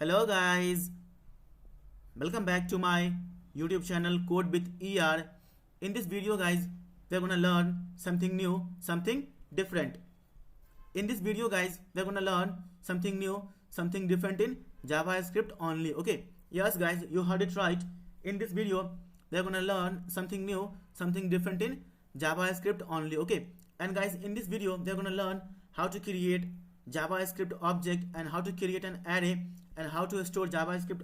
Hello guys, welcome back to my YouTube channel Code with ER. In this video guys, we're gonna learn something new, something different. In this video guys, we're gonna learn something new, something different in JavaScript only. Okay, yes guys, you heard it right. In this video, we're gonna learn something new, something different in JavaScript only. Okay, and guys, in this video, we're gonna learn how to create JavaScript object and how to create an array and how to store JavaScript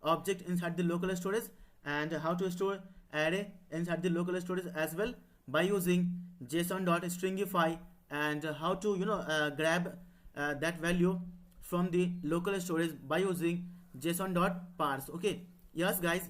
object inside the local storage and how to store array inside the local storage as well by using json.stringify and how to grab that value from the local storage by using json.parse. Okay, yes guys,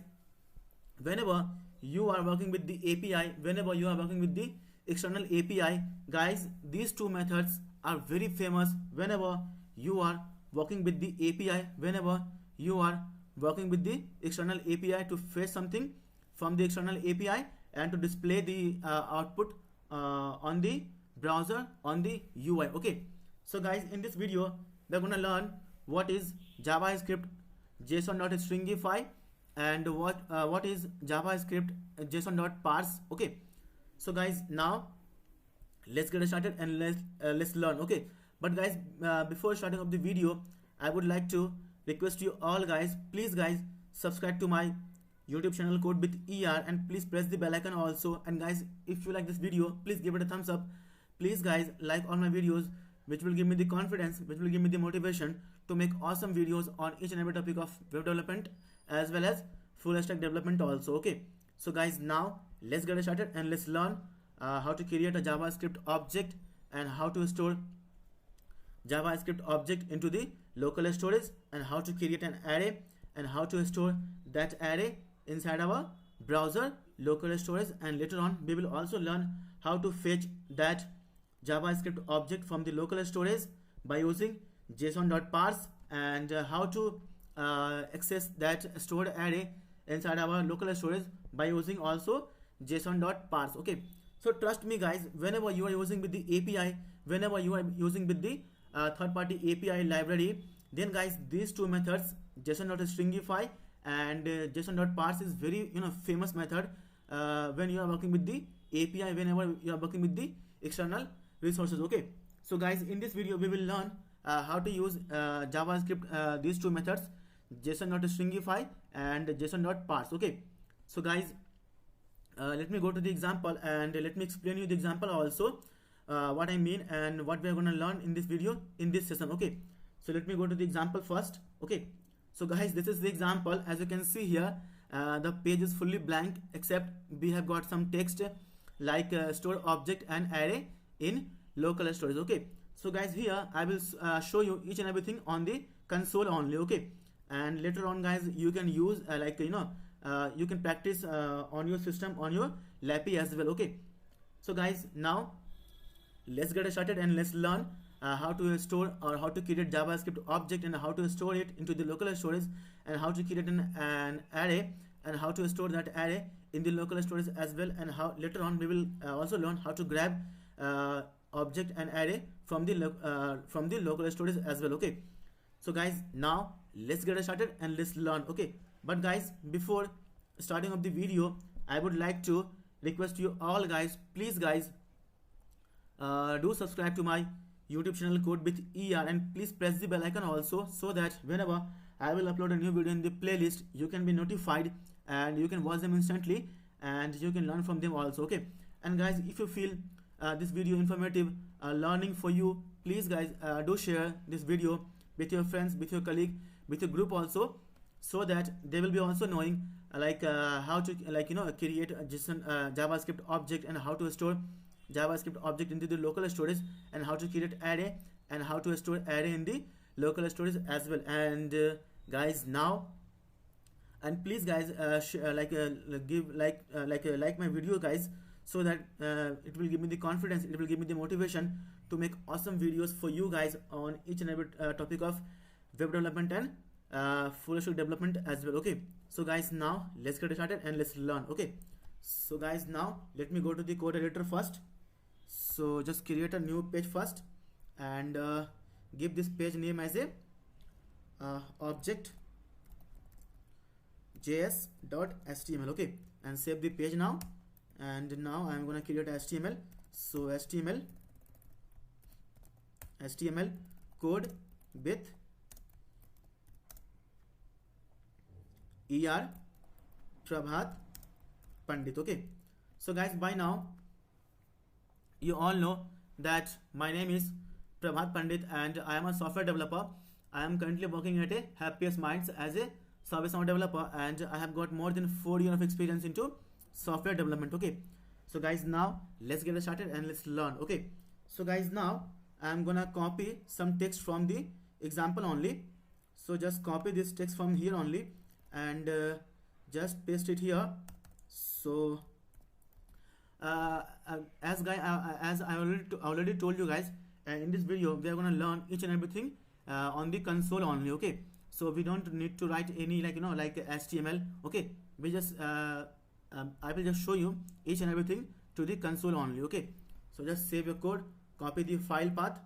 whenever you are working with the API, whenever you are working with the external API, guys, these two methods are very famous whenever you are working with the API, whenever you are working with the external API to fetch something from the external API and to display the output on the browser, on the UI. Okay, so guys, in this video we're gonna learn what is JavaScript json.stringify and what is JavaScript json.parse. Okay, so guys, now let's get started and let's learn. Okay, but guys, before starting up the video, I would like to request you all guys, please guys, subscribe to my YouTube channel Code with ER and please press the bell icon also. And guys, if you like this video, please give it a thumbs up. Please guys, like all my videos, which will give me the confidence, which will give me the motivation to make awesome videos on each and every topic of web development as well as full stack development also. Okay, so guys, now let's get started and let's learn how to create a JavaScript object and how to store JavaScript object into the local storage and how to create an array and how to store that array inside our browser local storage. And later on we will also learn how to fetch that JavaScript object from the local storage by using json.parse and how to access that stored array inside our local storage by using also json.parse. Okay, so trust me guys, whenever you are using with the API, whenever you are using with the third-party API library, then guys, these two methods, json.stringify and json.parse, is very famous method when you are working with the API, whenever you are working with the external resources. Okay, so guys, in this video we will learn how to use JavaScript these two methods, json.stringify and json.parse. Okay, so guys, let me go to the example and let me explain you the example also, what I mean and what we are going to learn in this video, in this session. Okay, so let me go to the example first. Okay, so guys, this is the example. As you can see here, the page is fully blank except we have got some text like store object and array in local storage. Okay, so guys, here I will show you each and everything on the console only. Okay, and later on guys, you can use you can practice on your system, on your lappy as well. Okay, so guys, now let's get started and let's learn how to store or how to create JavaScript object and how to store it into the local storage and how to create an array and how to store that array in the local storage as well. And how later on we will also learn how to grab object and array from the local storage as well. Okay, so guys, now let's get started and let's learn. Okay, but guys, before starting up the video, I would like to request you all guys, please guys, do subscribe to my YouTube channel Code with ER and please press the bell icon also, so that whenever I will upload a new video in the playlist, you can be notified and you can watch them instantly and you can learn from them also. Okay, and guys, if you feel this video informative, learning for you, please guys, do share this video with your friends, with your colleague, with your group also, so that they will be also knowing how to create a JavaScript object and how to store JavaScript object into the local storage and how to create array and how to store array in the local storage as well. And guys, now, and please guys, give like my video guys, so that it will give me the confidence, it will give me the motivation to make awesome videos for you guys on each and every topic of web development and full stack development as well. Okay, so guys, now let's get started and let's learn. Okay, so guys, now let me go to the code editor first. So just create a new page first and give this page name as a object js.html. okay, and save the page now. And now I'm gonna create HTML. So HTML code with ER Prabhat Pandit. Okay, so guys, by now you all know that my name is Prabhat Pandit and I am a software developer. I am currently working at a Happiest Minds as a ServiceNow developer, and I have got more than 4 years of experience into software development. Okay, so guys, now let's get started and let's learn. Okay, so guys, now I'm gonna copy some text from the example only. So just copy this text from here only and just paste it here. So as I already told you guys, in this video we are gonna learn each and everything on the console only. Okay, so we don't need to write any like HTML. Okay, we just I will just show you each and everything to the console only. Okay, so just save your code, copy the file path.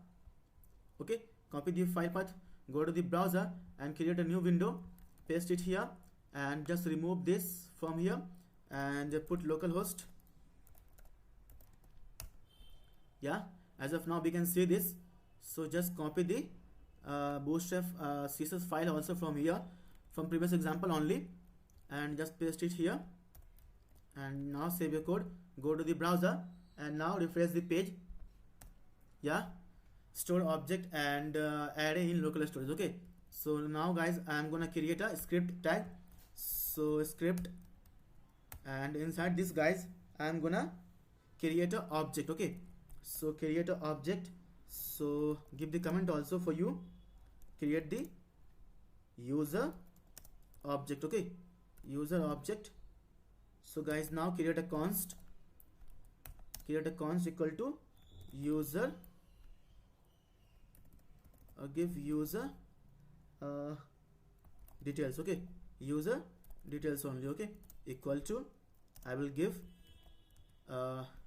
Okay, copy the file path, go to the browser and create a new window, paste it here, and just remove this from here and put localhost. Yeah, as of now we can see this. So just copy the bootstrap CSS file also from here, from previous example only, and just paste it here. And now save your code, go to the browser and now refresh the page. Yeah, store object and array in local storage. Okay, so now guys, I am gonna create a script tag. So script, and inside this guys I am gonna create a object. Okay, so create a object. So give the comment also for you, create the user object. Okay, user object. So guys, now create a const equal to user, give user details. Okay, user details only. Okay, equal to, I will give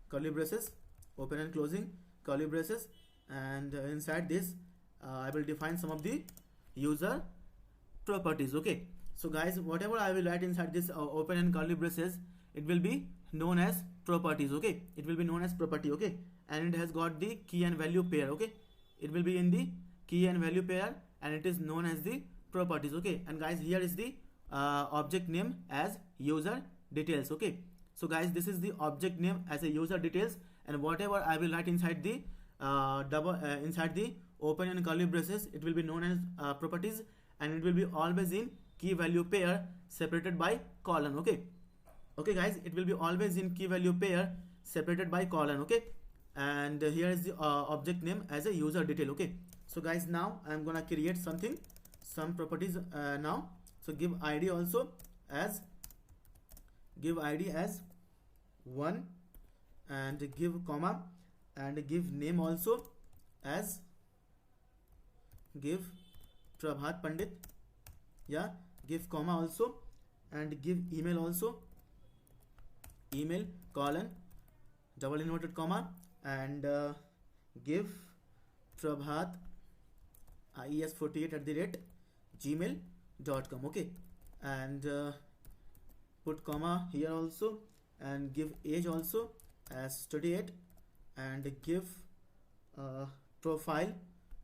curly braces, open and closing curly braces, and inside this I will define some of the user properties. Okay, so guys, whatever I will write inside this open and curly braces, it will be known as properties. Okay, it will be known as property. Okay, and it has got the key and value pair. Okay, it will be in the key and value pair and it is known as the properties. Okay, and guys, here is the object name as user details. Okay, so guys, this is the object name as a user details, and whatever I will write inside the inside the open and curly braces, it will be known as properties, and it will be always in key value pair separated by colon. Okay, okay guys, it will be always in key value pair separated by colon. Okay, and here is the object name as a user detail. Okay, so guys, now I am gonna create some properties now. So give id also as, give id as 1, and give comma, and give name also as, give Prabhat Pandit. Yeah, give comma also, and give email also, email colon double inverted comma, and give Prabhat ies48@gmail.com. okay, and put comma here also, and give age also as 38, and give profile.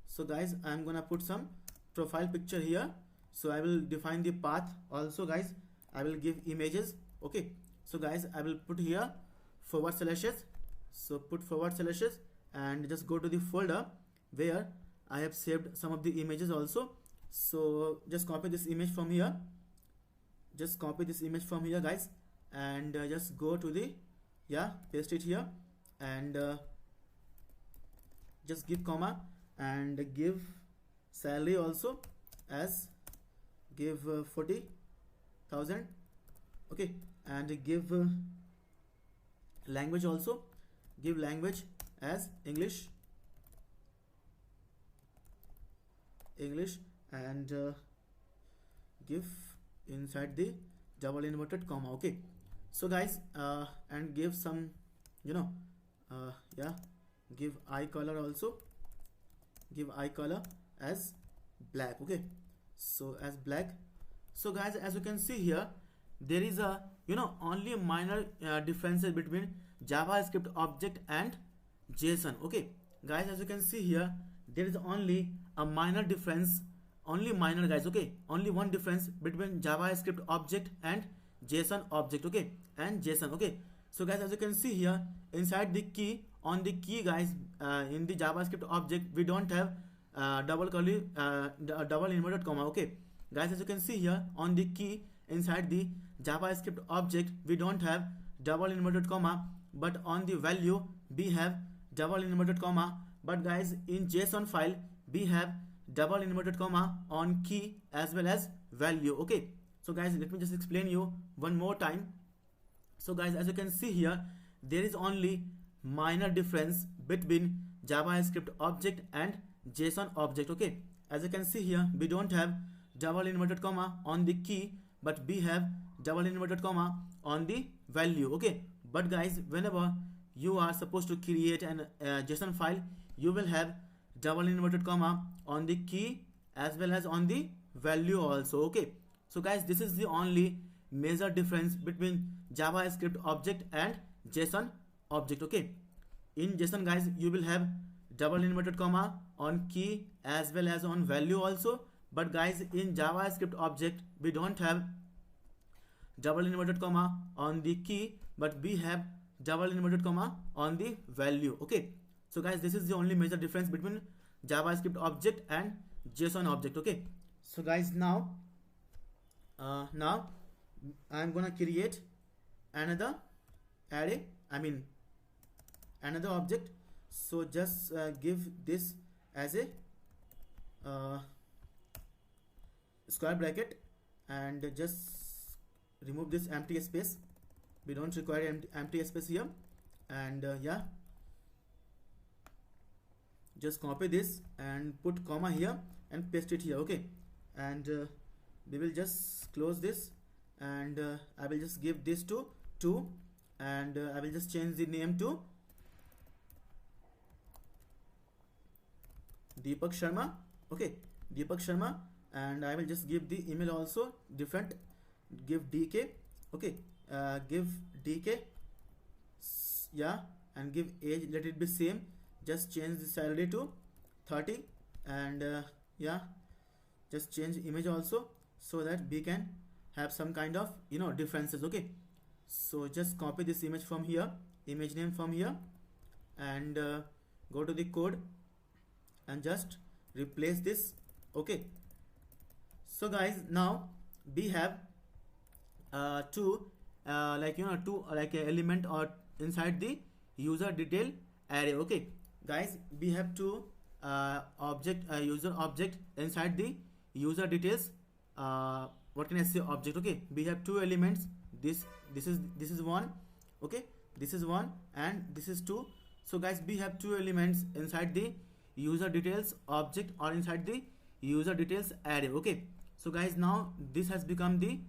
So guys, I'm gonna put some profile picture here. So I will define the path also. Guys, I will give images. Okay, so guys, I will put here forward slashes. So put forward slashes and just go to the folder where I have saved some of the images also. So just copy this image from here, just copy this image from here guys, and just go to the, yeah, paste it here, and just give comma, and give salary also as, give 40,000. okay, and give language also, give language as English, and give inside the double inverted comma. Okay, so guys, and give some, yeah, give eye color also, give eye color as black. Okay, so as black. So guys, as you can see here, there is a only minor differences between JavaScript object and JSON. Okay guys, as you can see here, there is only a minor difference, only minor guys. Okay, only one difference between JavaScript object and JSON object. Okay, and JSON. Okay, so guys, as you can see here, inside the key, on the key guys, in the JavaScript object we don't have double curly double inverted comma. Okay guys, as you can see here, on the key inside the JavaScript object we don't have double inverted comma, but on the value we have double inverted comma. But guys, in JSON file we have double inverted comma on key as well as value. Okay, so guys, let me just explain you one more time. So guys, as you can see here, there is only minor difference between JavaScript object and JSON object. Okay, as you can see here, we don't have double inverted comma on the key, but we have double inverted comma on the value. Okay, but guys, whenever you are supposed to create an JSON file, you will have double inverted comma on the key as well as on the value also. Okay, so guys, this is the only major difference between JavaScript object and JSON object. Okay, in JSON guys, you will have double inverted comma on key as well as on value also, but guys, in JavaScript object we don't have double inverted comma on the key, but we have double inverted comma on the value. Okay, so guys, this is the only major difference between JavaScript object and JSON object. Okay, so guys, now I'm gonna create another array, I mean another object. So just give this as a square bracket and just remove this empty space. We don't require empty space here. And yeah, just copy this and put comma here and paste it here. Okay, and we will just close this, and I will just give this to 2, and I will just change the name to Deepak Sharma. Okay, Deepak Sharma, and I will just give the email also different, give DK. Okay, give DK, yeah, and give age, let it be same, just change the salary to 30, and yeah, just change image also, so that we can have some kind of differences. Okay, so just copy this image from here, image name from here, and go to the code and just replace this. Okay, so guys, now we have two element or inside the user detail array. Okay guys, we have two user object inside the user details, what can I say, object. Okay, we have two elements, this is one. Okay, this is one and this is two. So guys, we have two elements inside the user details object or inside the user details array. Okay, so guys, now this has become the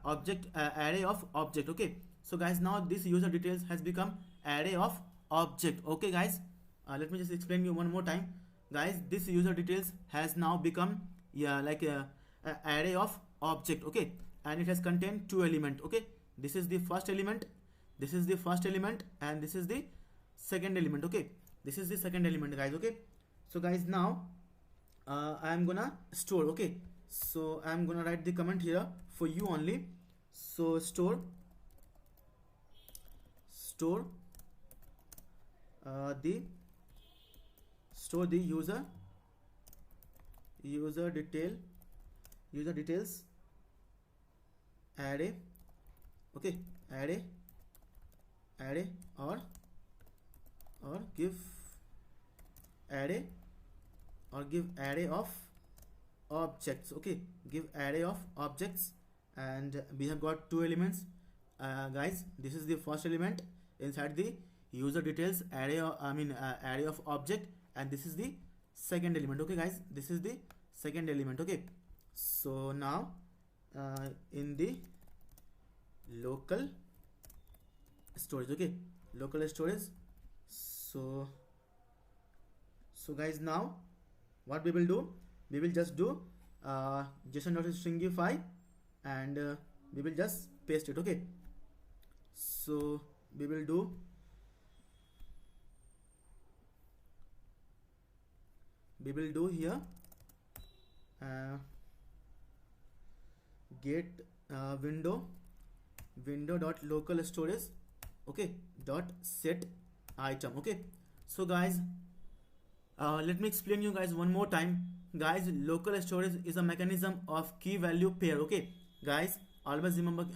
object array of object. Okay, so guys, now this user details has become array of object. Okay guys, let me just explain you one more time. Guys, this user details has now become like a array of object. Okay, and it has contained two elements. Okay, this is the first element, this is the first element, and this is the second element. Okay, this is the second element guys. Okay, so guys, now I am gonna store. Okay, so I am gonna write the comment here for you only. So store the user details array. Okay, array or give array of objects. Okay, give array of objects, and we have got two elements. Guys, this is the first element inside the user details array, array of object, and this is the second element. Okay guys, this is the second element. Okay, so now in the local storage. Okay, local storage. So guys, now what we will do, we will just do json.stringify, and we will just paste it. Okay, so we will do here get window dot local storage, okay, dot set item. Okay, so guys, let me explain you guys one more time. Guys, local storage is a mechanism of key value pair. Okay guys, always remember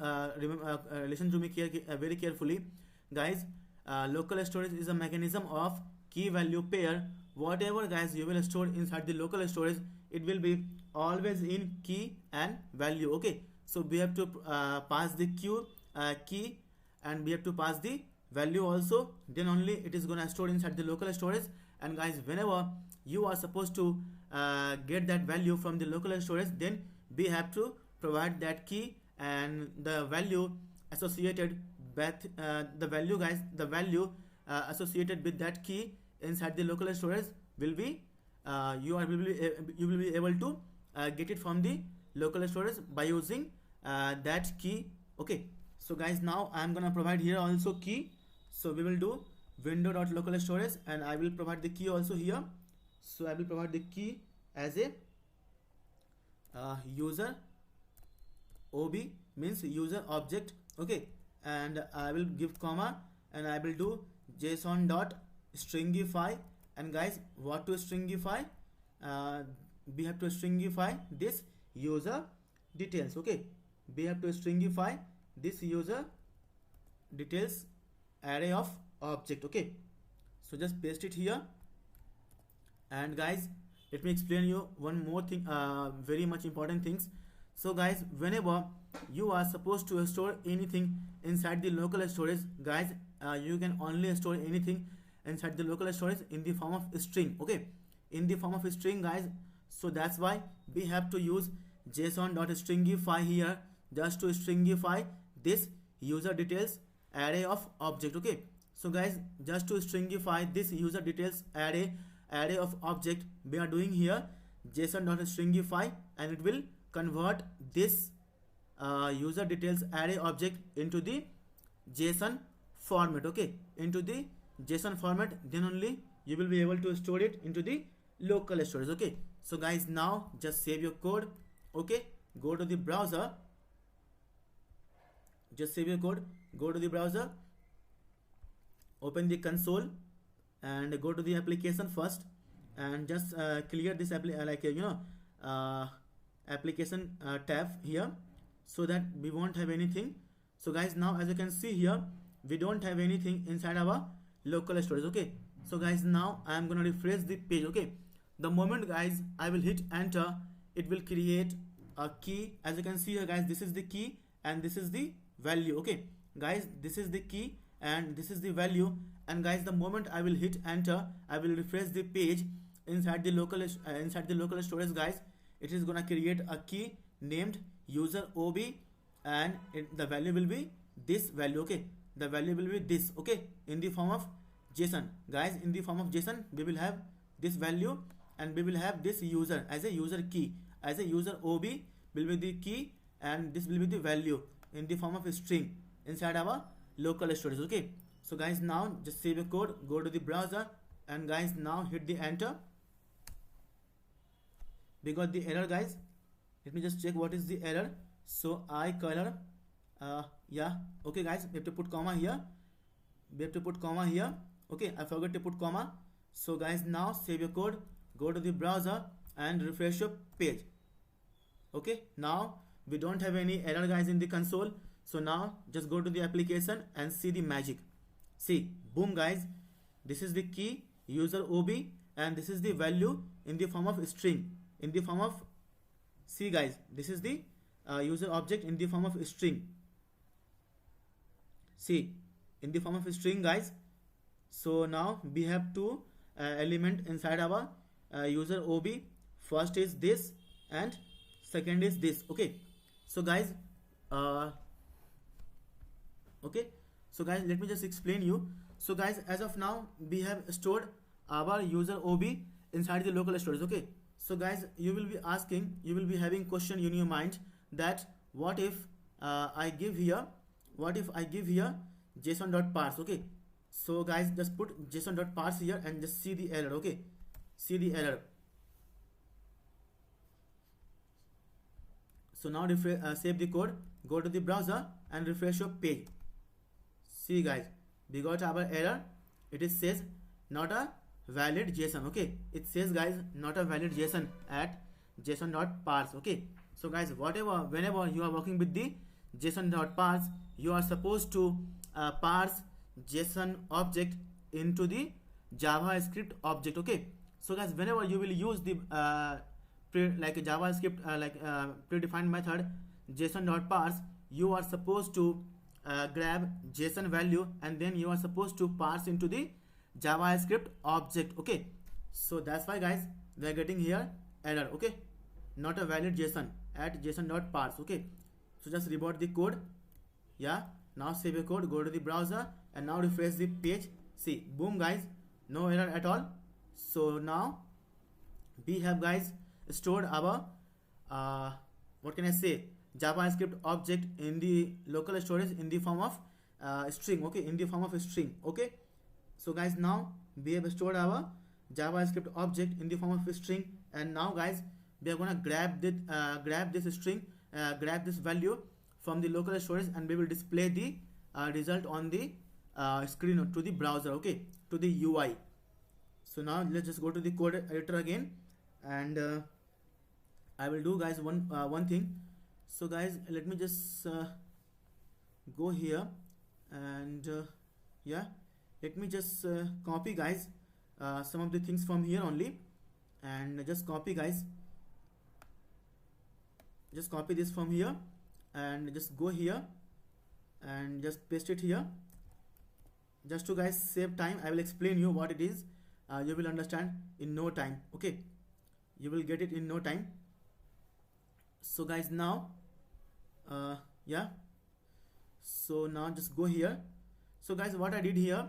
listen to me very carefully. Guys, local storage is a mechanism of key value pair. Whatever guys you will store inside the local storage, it will be always in key and value. Okay, so we have to pass the key, and we have to pass the value also, then only it is gonna store inside the local storage. And guys, whenever you are supposed to get that value from the local storage, then we have to provide that key and the value associated with the value associated with that key inside the local storage will be you will be able to get it from the local storage by using that key. Okay, so guys, now I am gonna provide here also key. So we will do window.local storage, and I will provide the key also here. So I will provide the key as a user ob, means user object. Okay, and I will give comma, and I will do json.stringify. and guys, what to stringify? We have to stringify this user details. Okay, we have to stringify this user details array of object. Okay, so just paste it here. And guys, let me explain you one more thing, very much important things. So guys, whenever you are supposed to store anything inside the local storage, guys, you can only store anything inside the local storage in the form of string. Okay, in the form of string, guys. So that's why we have to use json.stringify here, just to stringify this user details array of object. Okay, so guys, just to stringify this user details array of object, we are doing here json.stringify, and it will convert this user details array object into the JSON format. Okay, into the JSON format, then only you will be able to store it into the local storage. Okay, so guys, now just save your code. Okay, go to the browser, just save your code, go to the browser, open the console, and go to the application first, and just clear this application tab here, so that we won't have anything. So guys, now as you can see here, we don't have anything inside our local storage. Okay, so guys, now I am gonna refresh the page. Okay, the moment guys I will hit enter, it will create a key. As you can see here guys, this is the key and this is the value. Okay guys, this is the key and this is the value. And guys, the moment I will hit enter, I will refresh the page inside the local storage. Guys, it is gonna create a key named user ob, and the value will be this value. Okay, the value will be this. Okay, in the form of JSON. Guys, in the form of JSON, we will have this value, and we will have this user as a user key, as a user ob will be the key, and this will be the value in the form of a string inside our local storage. Okay, so guys, now just save your code, go to the browser, and guys, now hit the enter. We got the error, guys. Let me just check what is the error. So I color, yeah, okay guys, we have to put comma here, okay, I forgot to put comma. So guys, now save your code, go to the browser and refresh your page. Okay, now we don't have any error guys in the console. So now just go to the application and see the magic. See, boom guys, this is the key user ob, and this is the value in the form of string, in the form of, see guys, this is the user object in the form of string. See, in the form of string, guys. So now we have two element inside our user ob. First is this and second is this. Okay, so guys, okay, so guys, let me just explain you. So guys, as of now we have stored our user ob inside the local storage. Okay, So guys, you will be asking, you will be having question in your mind that what if I give here, what if I give here json.parse. Okay, so guys, just put json.parse here and just see the error. Okay, see the error. So now save the code, go to the browser and refresh your page. See guys, we got our error. It is says not a valid JSON. Okay, it says guys not a valid JSON at json.parse. Okay, so guys, whenever you are working with the json.parse, you are supposed to parse JSON object into the JavaScript object. Okay, so guys, whenever you will use the like a JavaScript predefined method json.parse, you are supposed to grab JSON value and then you are supposed to parse into the JavaScript object. Okay, so that's why guys we are getting here error. Okay, not a valid JSON at json.parse. Okay, so just reboot the code. Yeah, now save your code, go to the browser and now refresh the page. See, boom guys, no error at all. So now we have guys stored our what can I say, JavaScript object in the local storage in the form of string. Okay, in the form of a string. Okay, so guys, now we have stored our JavaScript object in the form of a string, and now guys we are gonna grab this string, grab this value from the local storage, and we will display the result on the screen to the browser. Okay, to the UI. So now let's just go to the code editor again, and I will do guys one thing. So guys, let me just go here and yeah, let me just copy guys some of the things from here only, and just copy guys, just copy this from here and just go here and just paste it here. Just to guys save time, I will explain you what it is. You will understand in no time. Okay, you will get it in no time. So guys, now yeah, so now just go here. So guys, what I did here,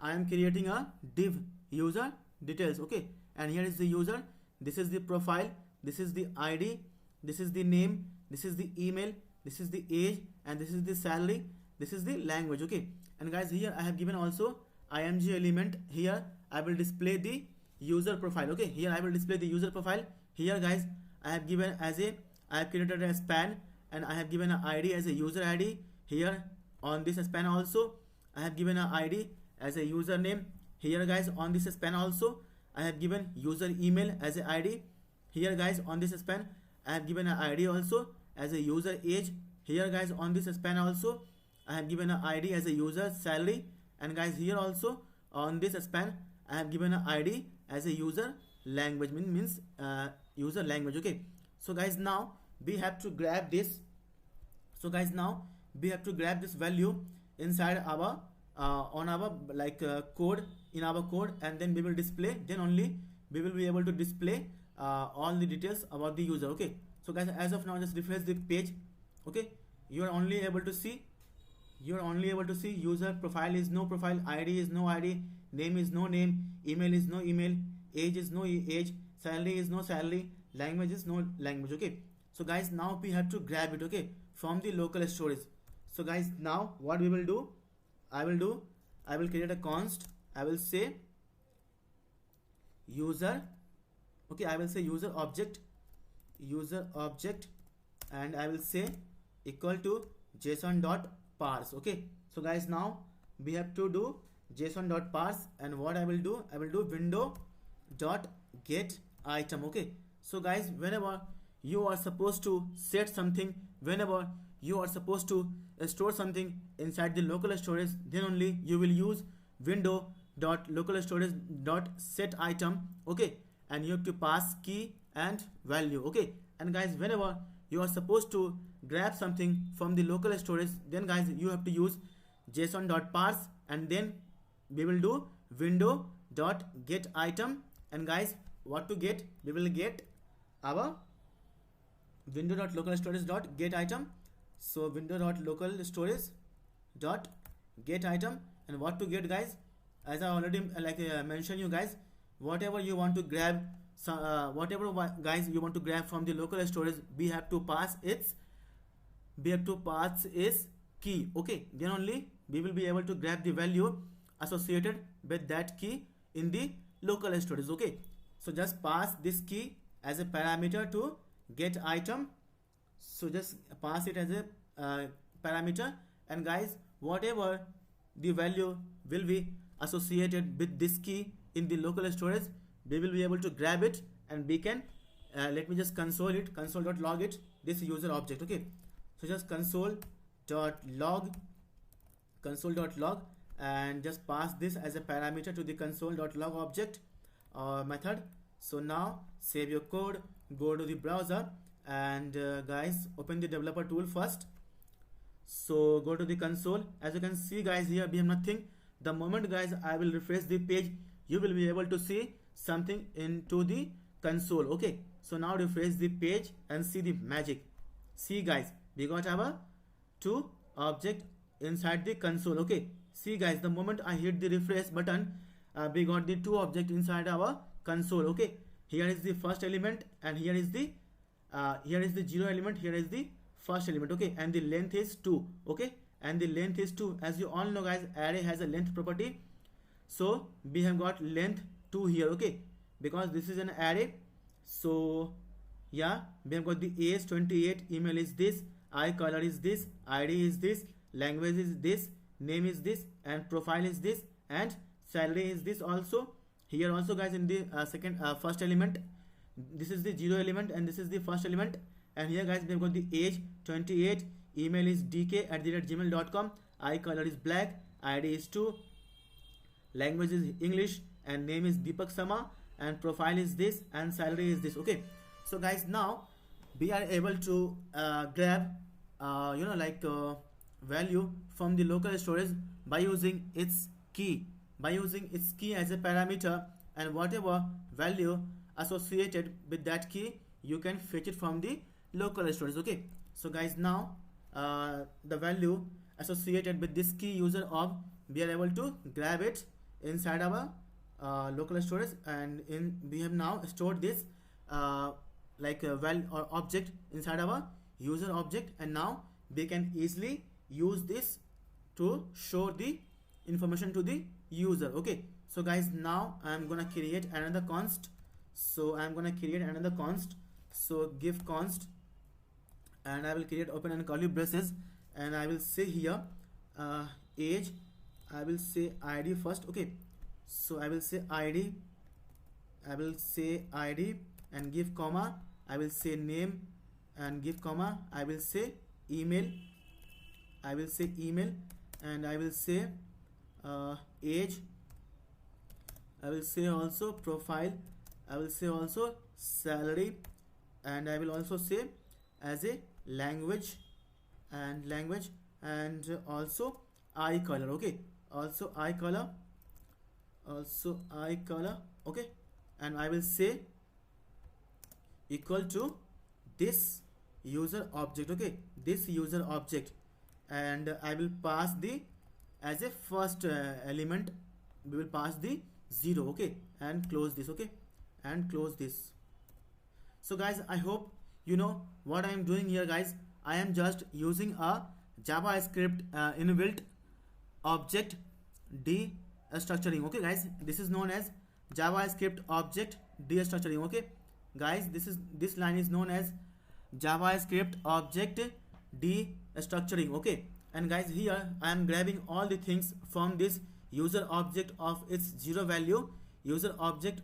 I am creating a div user details. Okay, and here is the user, this is the profile, this is the ID, this is the name, this is the email, this is the age, and this is the salary, this is the language. Okay, and guys, here I have given also img element. Here I will display the user profile. Okay, here I will display the user profile. Here guys, I have given as a, I have created a span and I have given an ID as a user ID. Here on this span also I have given an ID as a username. Here guys, on this span also I have given user email as a ID. Here guys, on this span I have given an ID also as a user age. Here guys, on this span also I have given an ID as a user salary, and guys, here also on this span I have given an ID as a user language, means user language. Okay, so guys, now we have to grab this. So guys, now we have to grab this value inside our on our code, in our code, and then we will display, then only we will be able to display all the details about the user. Okay, so guys, as of now, just refresh the page. Okay, you are only able to see user profile is no profile, ID is no ID, name is no name, email is no email, age is no age, salary is no salary, language is no language. Okay, so guys, now we have to grab it, okay, from the local storage. So guys, now what we will do, I will create a const. I will say user. Okay, I will say user object, and I will say equal to json.parse. Okay, so guys, now we have to do json.parse, and what I will do window.getItem. Okay, so guys, whenever you are supposed to set something, whenever you are supposed to store something inside the local storage, then only you will use window.localstorage.setItem. Okay, and you have to pass key and value. Okay, and guys, whenever you are supposed to grab something from the local storage, then guys, you have to use json.parse, and then we will do window.getItem, and guys, what to get, we will get our window.localstorage.getItem. So window.localstorage.getItem, and what to get, guys, as I already mentioned you guys, whatever you want to grab So whatever guys you want to grab from the local storage, we have to pass its key. Okay, then only we will be able to grab the value associated with that key in the local storage. Okay, so just pass this key as a parameter to get item. So just pass it as a parameter, and guys, whatever the value will be associated with this key in the local storage, we will be able to grab it, and we can let me just console.log it, this user object. Okay, so just console.log and just pass this as a parameter to the console.log object method. So now save your code, go to the browser, and guys, open the developer tool first. So go to the console. As you can see guys, here we have nothing. The moment guys I will refresh the page, you will be able to see something into the console. Okay, so now refresh the page and see the magic. See guys, we got our two object inside the console. Okay, see guys, the moment I hit the refresh button, we got the two object inside our console. Okay, here is the first element, and here is the zero element, here is the first element. Okay, and the length is 2. Okay, and the length is 2. As you all know guys, array has a length property, so we have got length 2 here. Okay, because this is an array. So yeah, we have got the age 28, email is this, eye color is this, ID is this, language is this, name is this, and profile is this, and salary is this also. Here also guys, in the first element, this is the zero element and this is the first element. And here guys, we have got the age 28, email is dk@gmail.com, eye color is black, ID is 2, language is English, and name is Deepak Sama, and profile is this, and salary is this. Okay, so guys, now we are able to grab value from the local storage by using its key as a parameter, and whatever value associated with that key, you can fetch it from the local storage. Okay, so guys, now the value associated with this key user ob, we are able to grab it inside our local storage, and we have now stored this value or object inside our user object, and now we can easily use this to show the information to the user. Okay, so guys, now I'm gonna create another const. So give const, and I will create open and curly braces, and I will say here age, I will say ID first. Okay, so I will say ID and give comma, I will say name and give comma, I will say email, and I will say age, I will say also profile, I will say also salary, and I will also say as a language and also eye color. Okay, also eye color. Okay, and I will say equal to this user object. Okay, this user object, and I will pass the as a first element, we will pass the 0. Okay, and close this. Okay, and close this. So guys, I hope you know what I am doing here guys. I am just using a JavaScript inbuilt object destructuring. Okay guys, this is known as JavaScript object destructuring. Okay guys, this line is known as JavaScript object destructuring. Okay, and guys, here I am grabbing all the things from this user object of its 0 value. User object,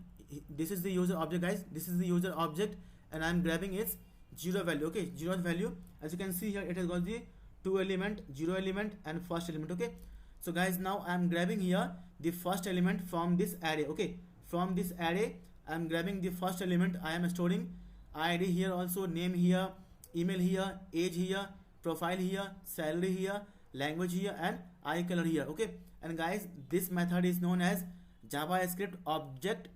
this is the user object guys, this is the user object, and I am grabbing its 0 value. Okay, 0 value, as you can see here, it has got the 2 element, 0 element, and first element. Okay, so guys, now I am grabbing here the first element from this array. Okay, from this array I am grabbing the first element. I am storing ID here, also name here, email here, age here, profile here, salary here, language here, and eye color here. Okay, and guys, this method is known as JavaScript object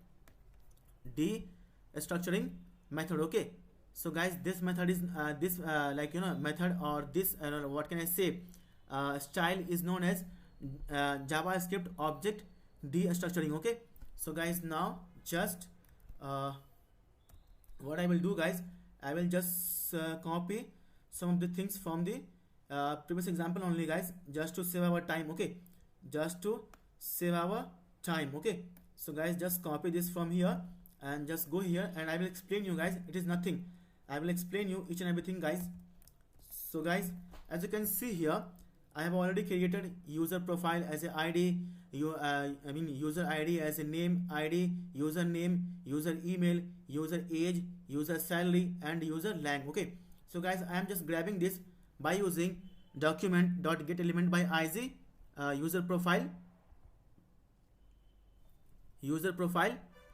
destructuring method. Okay, so guys, this method is method, or this what can I say, style is known as JavaScript object destructuring. Okay, so guys, now just what I will do, guys, I will just copy some of the things from the previous example only, guys, just to save our time. Okay, just to save our time. Okay, so guys, just copy this from here and just go here, and I will explain you, guys. It is nothing. I will explain you each and everything, guys. So guys, as you can see here, I have already created user profile as a ID, user ID as a name ID, username, user email, user age, user salary, and user lang. Okay, so guys, I am just grabbing this by using document.getElementById user profile,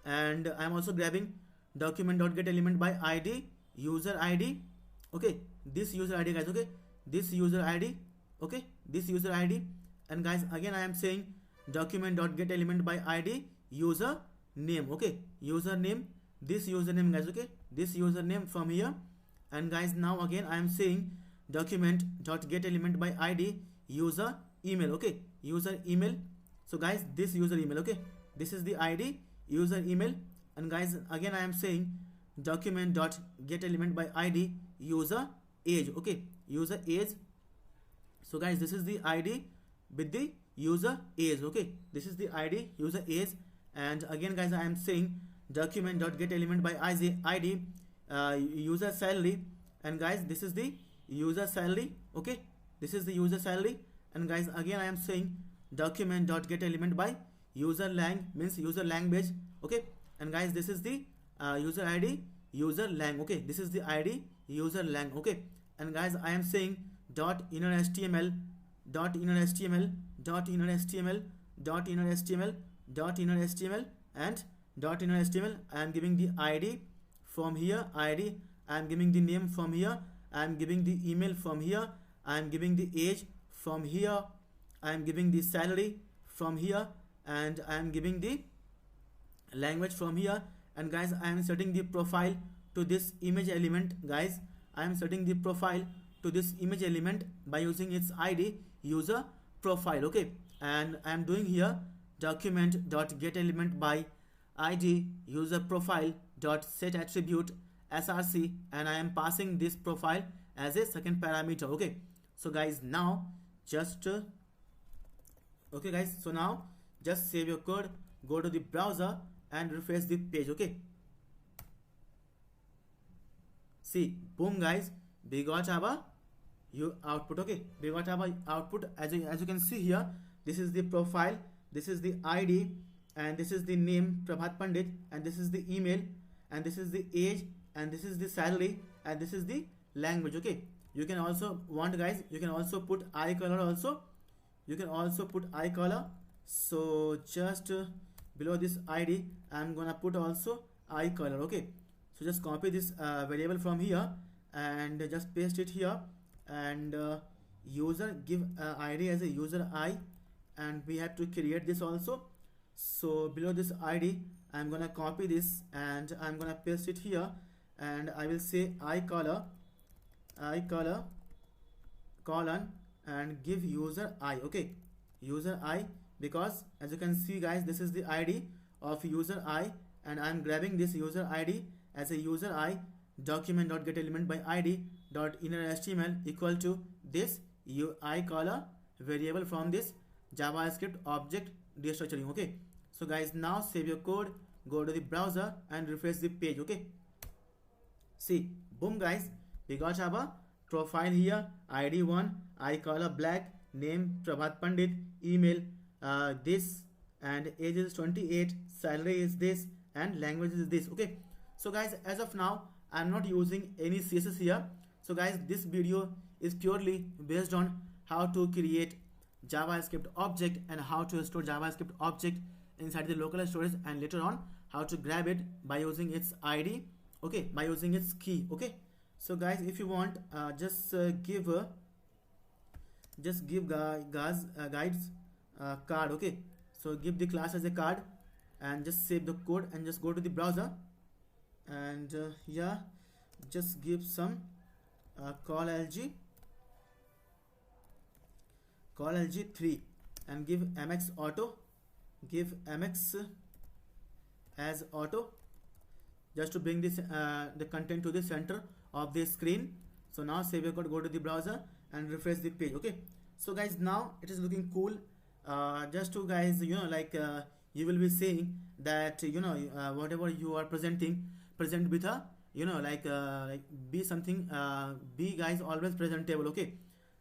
and I am also grabbing document.getElementById user ID. Okay, this user ID, guys. Okay, this user ID. Okay, this user ID, and guys, again I am saying document.getElementById user name. Okay, username, this username, guys. Okay, this username from here, and guys, now again I am saying document.getElementById user email. Okay, user email. So guys, this user email. Okay, this is the ID, user email, and guys, again I am saying document.getElementById user age. Okay, user age. So guys, this is the ID with the user age. Okay, this is the ID, user age, and again, guys, I am saying document.getElementById user salary, and guys, this is the user salary. Okay, this is the user salary, and guys, again I am saying document.getElementBy user lang, means user language. Okay, and guys, this is the user ID, user lang. Okay, this is the ID, user lang. Okay, and guys, I am saying dot inner HTML, dot inner HTML, dot inner HTML, dot inner HTML, dot inner HTML, and dot inner HTML. I am giving the ID from here, ID. I am giving the name from here. I am giving the email from here. I am giving the age from here. I am giving the salary from here, and I am giving the language from here. And guys, I am setting the profile to this image element. Guys, I am setting the profile to this image element by using its ID, user profile. Okay, and I am doing here document.getElementById user profile dot set attribute src, and I am passing this profile as a second parameter. Okay, so guys, now just okay guys, so now just save your code, go to the browser and refresh the page. Okay, see, boom guys, we got our output. Okay, we got our output. As you can see here, this is the profile, this is the ID, and this is the name Prabhat Pandit, and this is the email, and this is the age, and this is the salary, and this is the language. Okay, you can also want, guys, you can also put eye color also. You can also put eye color. So just below this ID, I'm gonna put also eye color. Okay, so just copy this variable from here and just paste it here, and user, give ID as a user I, and we have to create this also. So below this ID, I'm gonna copy this and I'm gonna paste it here, and I will say eye color colon, and give user I. Okay, user I, because as you can see guys, this is the ID of user I, and I'm grabbing this user ID as a user I, document.getElementById dot inner HTML equal to this eye color variable from this JavaScript object destructuring. Okay, so guys, now save your code, go to the browser and refresh the page. Okay, see, boom guys, we got our profile here, ID 1, eye color black, name Prabhat Pandit, email this, and age is 28, salary is this, and language is this. Okay, so guys, as of now I'm not using any CSS here. So guys, this video is purely based on how to create JavaScript object and how to store JavaScript object inside the local storage, and later on how to grab it by using its ID. Okay, by using its key. Okay, so guys, if you want, just give guys guides card. Okay, so give the class as a card and just save the code and just go to the browser, and yeah, just give some call lg3 and give mx auto, give mx as auto, just to bring this the content to the center of the screen. So now save your code, go to the browser and refresh the page. Okay, so guys, now it is looking cool. Just to guys, you will be saying that whatever you are presenting, present with a like be something, be guys always presentable. Okay,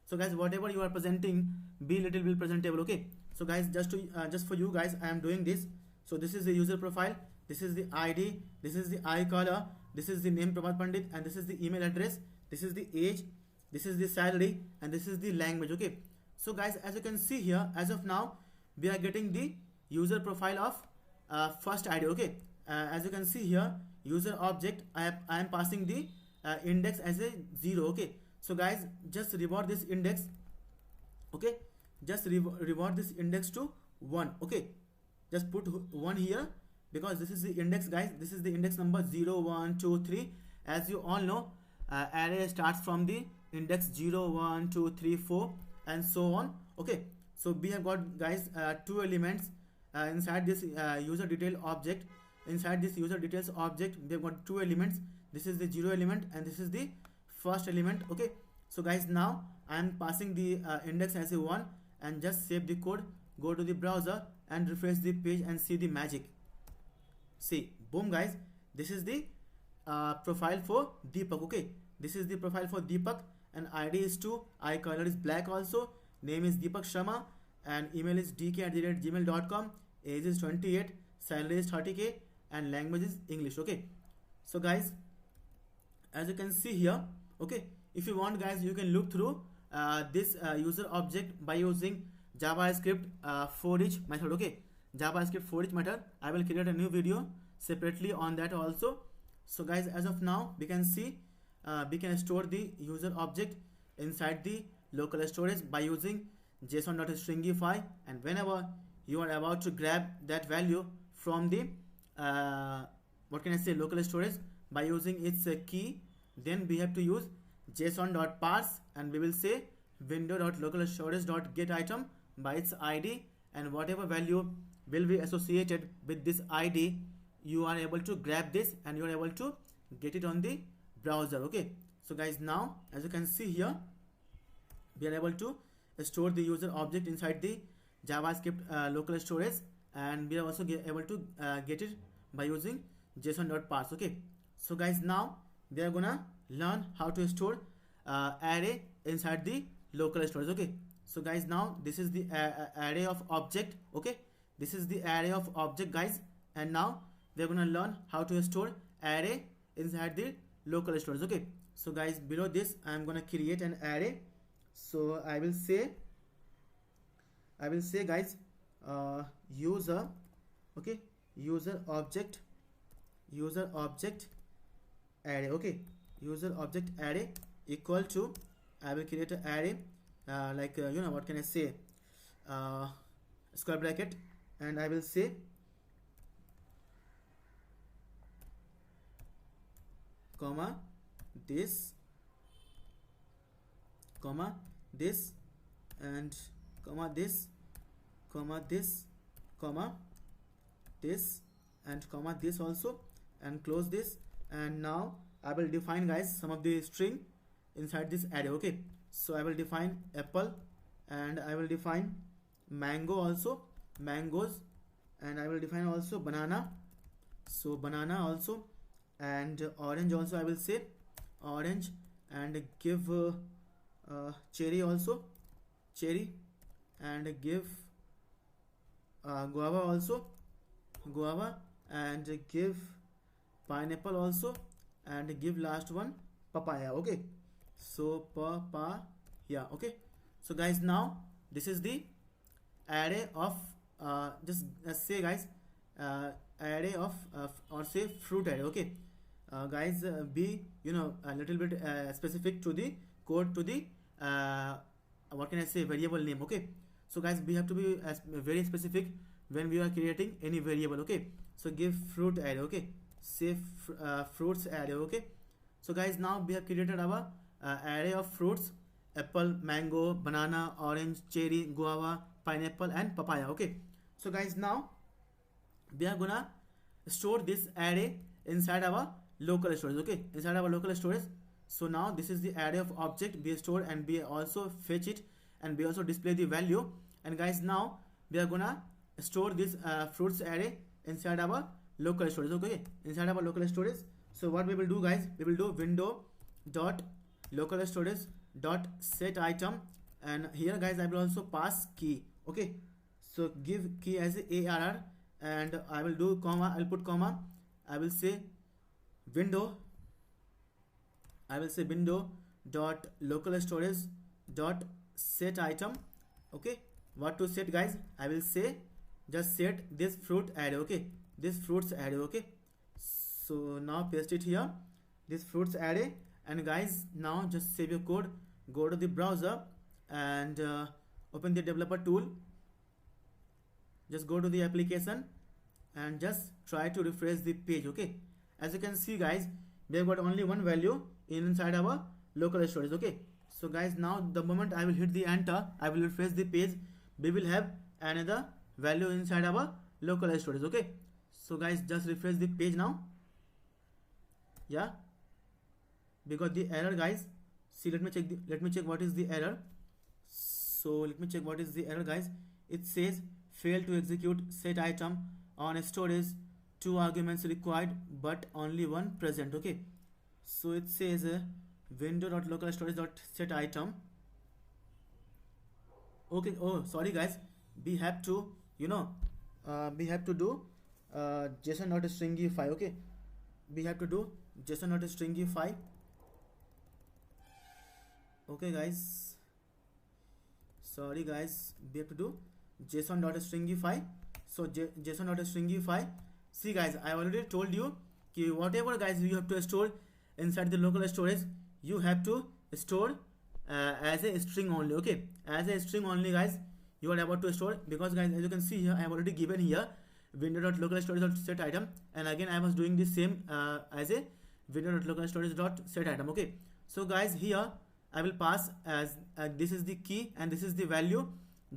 so guys, whatever you are presenting, be little bit presentable. Okay, so guys, just for you guys, I am doing this. So this is the user profile, this is the ID, this is the eye color, this is the name Pramod Pandit, and this is the email address, this is the age, this is the salary, and this is the language. Okay, so guys, as you can see here, as of now we are getting the user profile of first ID. Okay, as you can see here, user object, I am passing the index as a 0. Okay, so guys, just reward this index. Okay, just reward this index to 1. Okay, just put 1 here, because this is the index, guys. This is the index number 0 1 2 3. As you all know, array starts from the index 0 1 2 3 4 and so on. Okay, so we have got guys 2 elements inside this user detail object. Inside this user details object, we have got 2 elements. This is the 0 element and this is the first element. Okay, so guys, now I am passing the index as a 1 and just save the code, go to the browser and refresh the page and see the magic. See, boom guys, this is the profile for Deepak. Okay, this is the profile for Deepak, and ID is 2, eye color is black also, name is Deepak Sharma, and email is dk@gmail.com, age is 28, salary is 30k, and language is English. Okay, so guys, as you can see here, okay, if you want guys, you can look through this user object by using JavaScript for each method. Okay, JavaScript for each method, I will create a new video separately on that also. So guys, as of now we can see we can store the user object inside the local storage by using json.stringify, and whenever you are about to grab that value from the local storage by using its key, then we have to use json.parse, and we will say window.localstorage.getItem by its ID, and whatever value will be associated with this ID, you are able to grab this and you are able to get it on the browser. Okay, so guys, now as you can see here, we are able to store the user object inside the JavaScript local storage, and we are also able to get it by using json.parse. Okay, so guys, now we are gonna learn how to store array inside the local storage. Okay, so guys, now this is the array of object. Okay, this is the array of object guys, and now we are gonna learn how to store array inside the local storage. Okay, so guys, below this I am gonna create an array. So I will say guys, user, okay, user object array. Okay, user object array equal to, I will create an array what can I say, square bracket, and I will say comma this and comma this and comma this also, and close this. And now I will define guys some of the string inside this array. Okay, so I will define apple, and I will define mango also, mangoes, and I will define also banana, so banana also, and orange also, I will say orange, and give cherry also, cherry, and give guava also, guava, and give pineapple also, and give last one papaya. Okay, so papaya. Okay, so guys, now this is the array of just say guys, array of or say fruit array. Okay, guys, be a little bit specific to the code, to the what can I say, variable name. Okay, so guys, we have to be very specific when we are creating any variable. Okay, so give fruit array. Okay, say fruits array. Okay, so guys, now we have created our array of fruits: apple, mango, banana, orange, cherry, guava, pineapple, and papaya. Okay, so guys, now we are gonna store this array inside our local storage. Okay, inside our local storage. So now this is the array of object we store, and we also fetch it, and we also display the value. And guys, now we are gonna store this fruits array inside our local storage. Okay, inside our local storage. So what we will do, guys, we will do window dot local storage dot set item, and here, guys, I will also pass key. Okay, so give key as ARR, and I will do comma, I'll put comma, I will say window dot local storage dot set item. Okay, what to set, guys? I will say just set this fruit array. Okay, this fruits array. Okay, so now paste it here, this fruits array. And guys, now just save your code, go to the browser and open the developer tool. Just go to the application and just try to refresh the page. Okay, as you can see, guys, we have got only one value inside our local storage. Okay, so guys, now the moment I will hit the enter, I will refresh the page, we will have another value inside our local storage. Okay, so guys, just refresh the page now. Yeah, we got the error, guys. See, let me check what is the error. So let me check what is the error, guys. It says fail to execute set item on storage, 2 arguments required but only one present. Okay, so it says window.localstorage.set item. Okay, oh sorry, guys, we have to we have to do json.stringify. Okay, we have to do json.stringify. Okay, guys, sorry, guys, we have to do json.stringify. So json.stringify. See, guys, I already told you whatever, guys, you have to store inside the local storage, you have to store as a string only. Okay, as a string only, guys, you are about to store, because, guys, as you can see here, I have already given here window.localstorage.set item, and again I was doing the same as a window.localstorage.set item. Okay, so guys, here I will pass as this is the key and this is the value,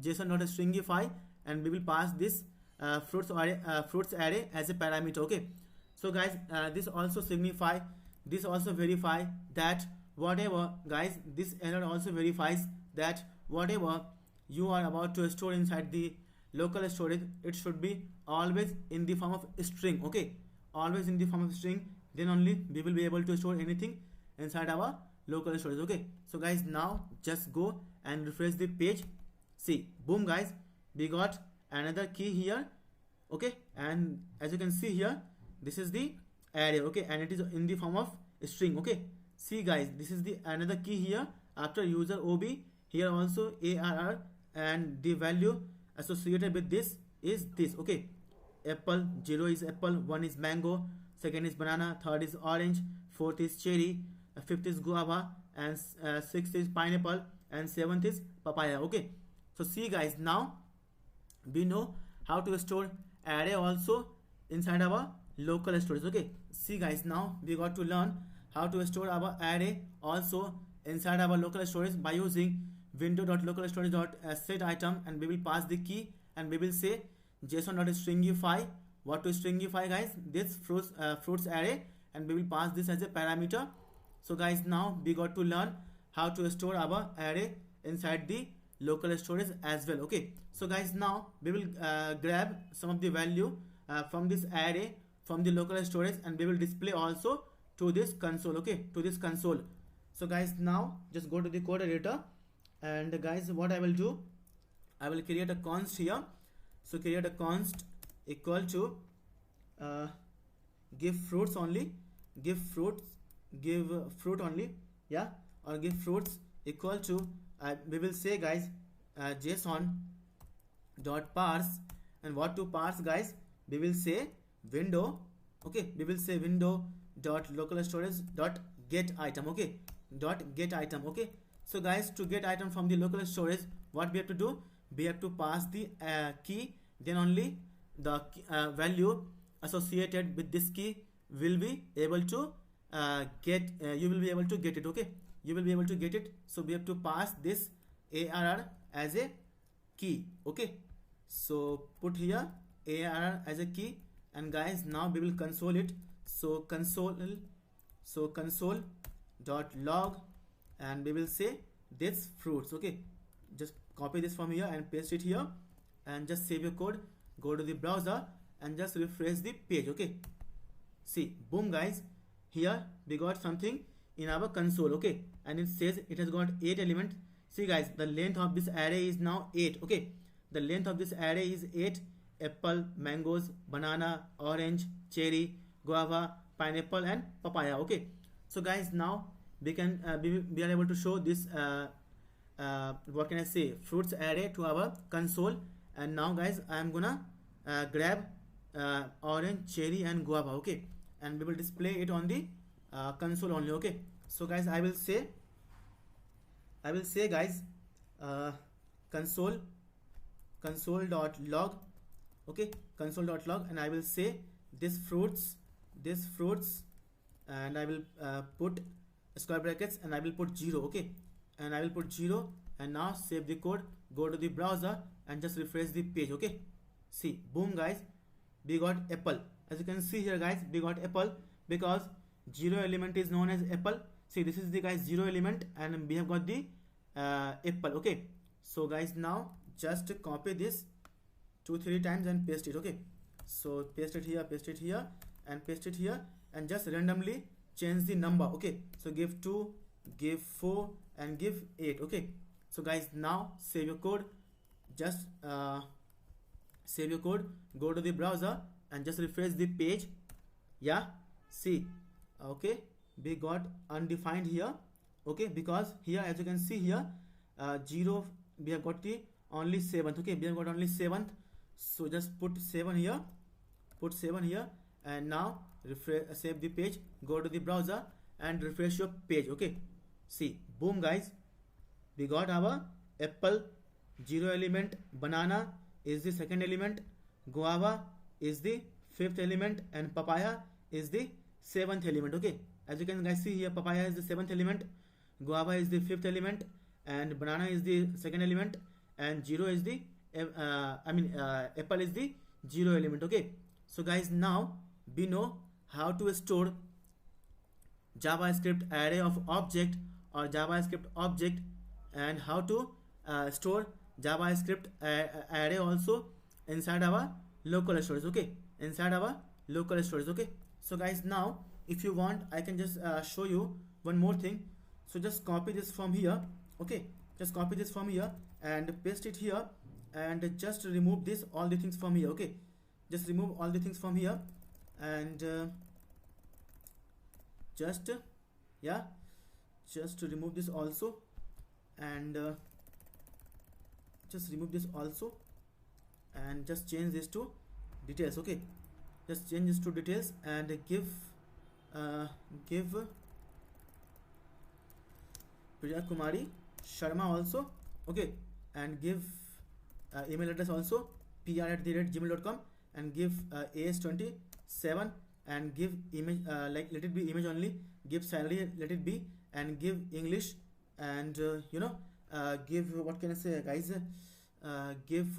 json.stringify, and we will pass this fruits array as a parameter. Okay, so guys, this also signify, this also verify that whatever, guys, this error also verifies that whatever you are about to store inside the local storage, it should be always in the form of string. Okay, always in the form of string, then only we will be able to store anything inside our local storage. Okay, so guys, now just go and refresh the page. See, boom, guys, we got another key here. Okay, and as you can see here, this is the array. Okay, and it is in the form of string. Okay, see, guys, this is the another key here after user ob, here also ARR, and the value associated with this is this. Okay, apple, 0 is apple, 1 is mango, second is banana, third is orange, fourth is cherry, fifth is guava, and sixth is pineapple, and seventh is papaya. Okay, so see, guys, now we know how to store array also inside our local storage. Okay, see, guys, now we got to learn how to store our array also inside our local storage by using window.localstorage.set item, and we will pass the key, and we will say json.stringify. What to stringify, guys? This fruits array, and we will pass this as a parameter. So, guys, now we got to learn how to store our array inside the local storage as well. Okay, so, guys, now we will grab some of the value from this array from the local storage, and we will display also to this console. Okay, to this console. So, guys, now just go to the code editor, and guys, what I will do, I will create a const here. So create a const equal to give fruits only, give fruit only, yeah, or give fruits equal to we will say, guys, json dot parse, and what to parse, guys, we will say window. Okay, we will say window dot local storage dot get item. Okay, dot get item. Okay, so, guys, to get item from the local storage, what we have to do, we have to pass the key, then only the value associated with this key will be able to get, you will be able to get it. Okay, you will be able to get it. So we have to pass this ARR as a key. Okay, so put here ARR as a key, and guys, now we will console it. So So console dot log, and we will say this fruits. Okay, just copy this from here and paste it here, and just save your code, go to the browser and just refresh the page. Okay, see, boom guys, here we got something in our console. Okay, and it says it has got 8 elements. See guys, the length of this array is now 8. Okay, the length of this array is 8. Apple, mangoes, banana, orange, cherry, guava, pineapple and papaya. Okay, so guys, now we can we are able to show this what can I say, fruits array to our console. And now guys, I am gonna grab orange, cherry and guava. Okay, and we will display it on the console only. Okay, so guys, I will say guys, console dot log. Okay, console dot log, and I will say this fruits, and I will put square brackets, and I will put 0. Okay, and I will put 0, and now save the code, go to the browser and just refresh the page. Okay, see, boom guys, we got apple. As you can see here guys, we got apple because 0 element is known as apple. See, this is the guys 0 element, and we have got the apple. Okay, so guys, now just copy this 2-3 times and paste it. Okay, so paste it here, and paste it here, and just randomly change the number. Okay, so give 2, give 4 and give 8. Okay, so guys, now save your code, just save your code, go to the browser and just refresh the page. Yeah, see, okay, we got undefined here. Okay, because here, as you can see here, 0, we have got the only 7th. Okay, we have got only 7th, so just put 7 here, and now refresh, save the page, go to the browser and refresh your page. Okay, see, boom guys, we got our apple 0 element, banana is the 2nd element, guava is the 5th element, and papaya is the 7th element. Okay, as you can guys see here, papaya is the 7th element, guava is the 5th element, and banana is the 2nd element, and 0 is the apple is the 0 element. Okay, so guys, now we know how to store JavaScript array of object or JavaScript object, and how to store JavaScript array also inside our local storage. Okay, inside our local storage. Okay, so guys, now if you want, I can just show you one more thing. So just copy this from here. Okay, just copy this from here and paste it here, and just remove this all the things from here. Okay, just remove all the things from here, and just remove this also, and just remove this also, and just change this to details. Okay, just change this to details, and give Priya Kumari Sharma also. Okay, and give email address also, pr@gmail.com, and give AS27, and give image, like let it be image only, give salary, let it be, and give English, and give, what can I say guys, give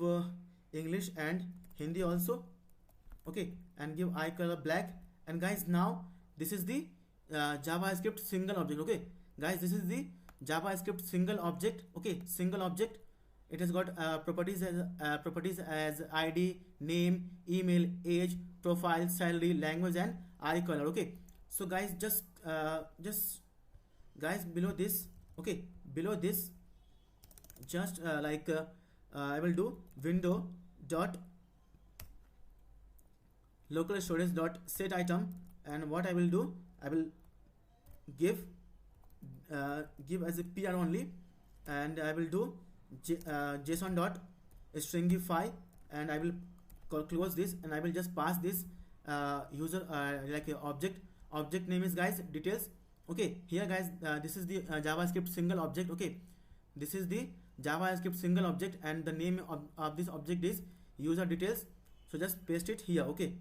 English and Hindi also. Okay, and give eye color black. And guys, now this is the JavaScript single object. Okay guys, this is the JavaScript single object. Okay, single object. It has got properties as ID, name, email, age, profile, salary, language, and eye color. Okay, so guys, just guys, below this, okay, below this, just I will do window dot local storage dot set item, and what I will do, I will give as a PR only, and I will do JSON dot stringify, and I will close this, and I will just pass this user like a object name is guys details. Okay, here guys, this is the JavaScript single object. Okay, this is the JavaScript single object, and the name of this object is user details. So just paste it here. Okay,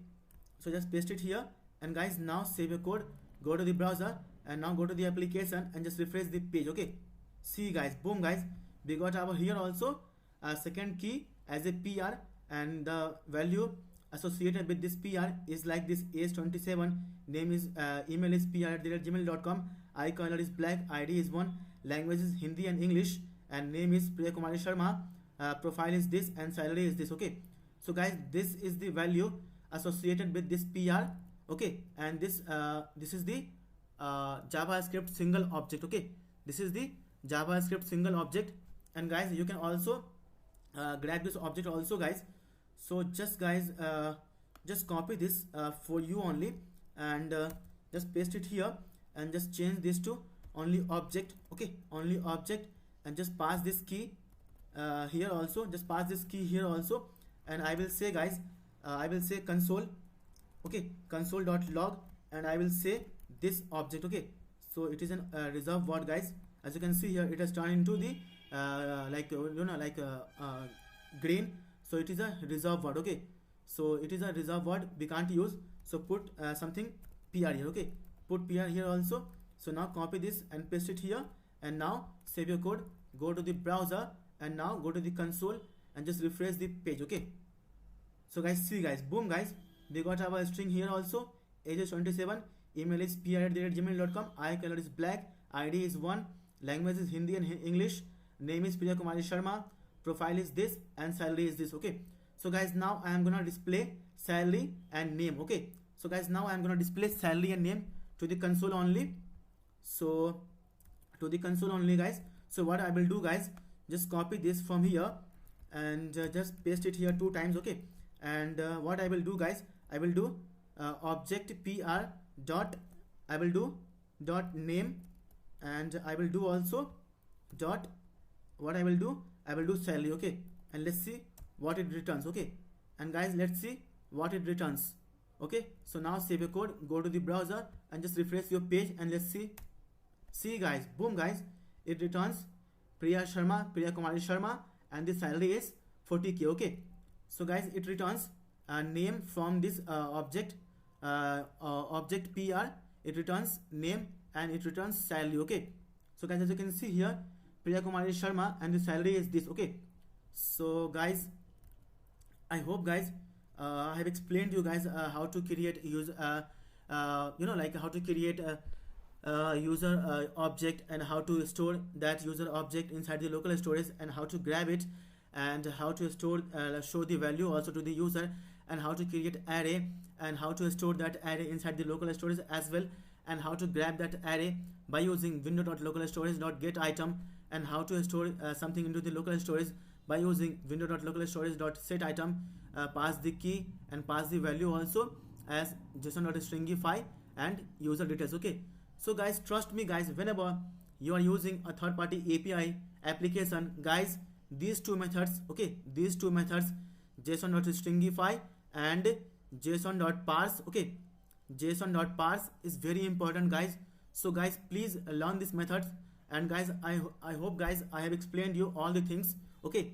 so just paste it here, and guys, now save your code, go to the browser, and now go to the application and just refresh the page. Okay, see guys, boom guys, we got our here also a second key as a PR, and the value associated with this PR is like this age27, name is email is pr@gmail.com, eye color is black, ID is 1, language is Hindi and English, and name is Priya Kumari Sharma, profile is this, and salary is this. Okay, so guys, this is the value associated with this PR. Okay, and this is the JavaScript single object. Okay, this is the JavaScript single object, and guys, you can also grab this object also, guys. So just guys, just copy this for you only, and just paste it here, and just change this to only object. Okay, only object, and just pass this key here also, just pass this key here also, and I will say, guys, I will say console. Okay, console.log, and I will say this object. Okay, so it is an reserved word, guys. As you can see here, it has turned into the green, so it is a reserved word. Okay, so it is a reserved word, we can't use, so put something PR here. Okay, put PR here also. So now copy this and paste it here, and now save your code, go to the browser, and now go to the console and just refresh the page. Okay, so guys, see guys, boom guys, we got our string here also, age is 27, email is pr@gmail.com, eye color is black, ID is 1, language is Hindi and English, name is Priya Kumari Sharma, profile is this, and salary is this. Okay, so guys, now I am gonna display salary and name. Okay, so guys, now I am gonna display salary and name to the console only. So to the console only, guys. So what I will do, guys, just copy this from here and just paste it here 2 times. Okay, and what I will do, guys, I will do object PR dot, I will do dot name, and I will do also dot, what I will do, I will do salary. Okay, and let's see what it returns. Okay, and guys, let's see what it returns. Okay, so now save your code, go to the browser, and just refresh your page, and let's see. See guys, boom guys, it returns Priya Kumari Sharma, and the salary is 40k. Okay, so guys, it returns name from this object PR, it returns name, and it returns salary. Okay, so guys, as you can see here, Priya Kumari Sharma, and the salary is this. Okay, so guys, I hope guys I have explained you guys how to create user how to create a user object, and how to store that user object inside the local storage, and how to grab it, and how to store show the value also to the user, and how to create array, and how to store that array inside the local storage as well, and how to grab that array by using window.localstorage.getItem, and how to store something into the local storage by using window.localstorage.setItem, pass the key and pass the value also as json.stringify and user details. Okay, so guys, trust me guys, whenever you are using a third-party API application, guys, these 2 methods, okay, these 2 methods, json.stringify and json.parse, okay, json.parse is very important, guys. So guys, please learn these methods, and guys, I hope guys I have explained you all the things. Okay,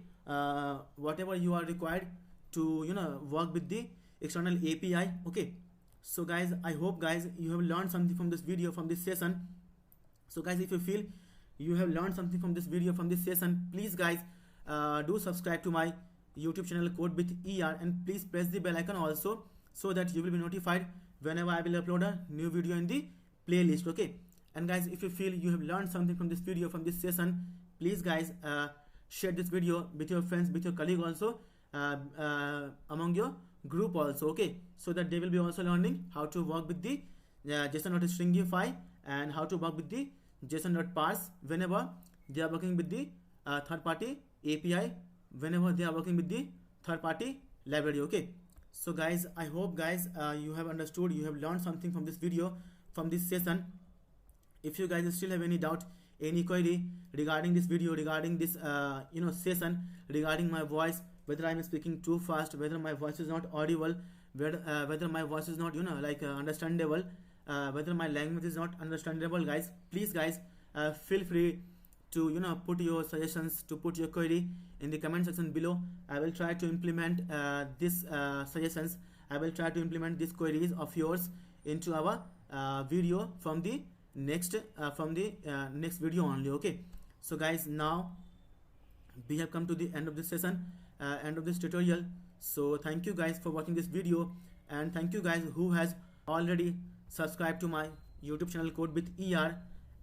whatever you are required to work with the external API. Okay, so guys, I hope guys you have learned something from this video, from this session. So guys, if you feel you have learned something from this video, from this session, please guys do subscribe to my YouTube channel Code with ER, and please press the bell icon also, so that you will be notified whenever I will upload a new video in the playlist. Okay, and guys, if you feel you have learned something from this video, from this session, please guys share this video with your friends, with your colleague also, among your group also. Okay, so that they will be also learning how to work with the json.stringify, and how to work with the json.parse whenever they are working with the third-party API, whenever they are working with the third-party library. Okay, so guys, I hope guys you have understood, you have learned something from this video, from this session. If you guys still have any doubt, any query regarding this video, regarding this session, regarding my voice, whether I am speaking too fast, whether my voice is not audible, whether my voice is not understandable, whether my language is not understandable, guys, please guys feel free to put your suggestions, to put your query in the comment section below. I will try to implement these suggestions, I will try to implement these queries of yours into our video from the next video only. Okay, so guys, now we have come to the end of this session, end of this tutorial. So thank you guys for watching this video, and thank you guys who has already subscribed to my YouTube channel Code with ER,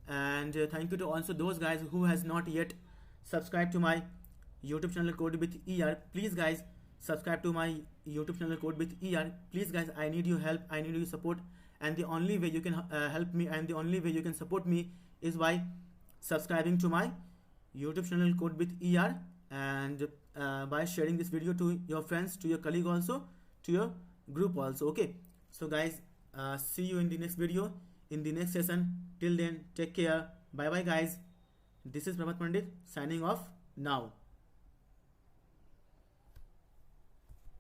and thank you to also those guys who has not yet subscribed to my YouTube channel Code with ER. Please guys, subscribe to my YouTube channel Code with ER. Please guys, I need your help, I need your support, and the only way you can help me, and the only way you can support me is by subscribing to my YouTube channel Code with ER, and by sharing this video to your friends, to your colleague also, to your group also. Okay, so guys, see you in the next video, in the next session. Till then, take care. Bye bye guys. This is Prabhat Pandit signing off now.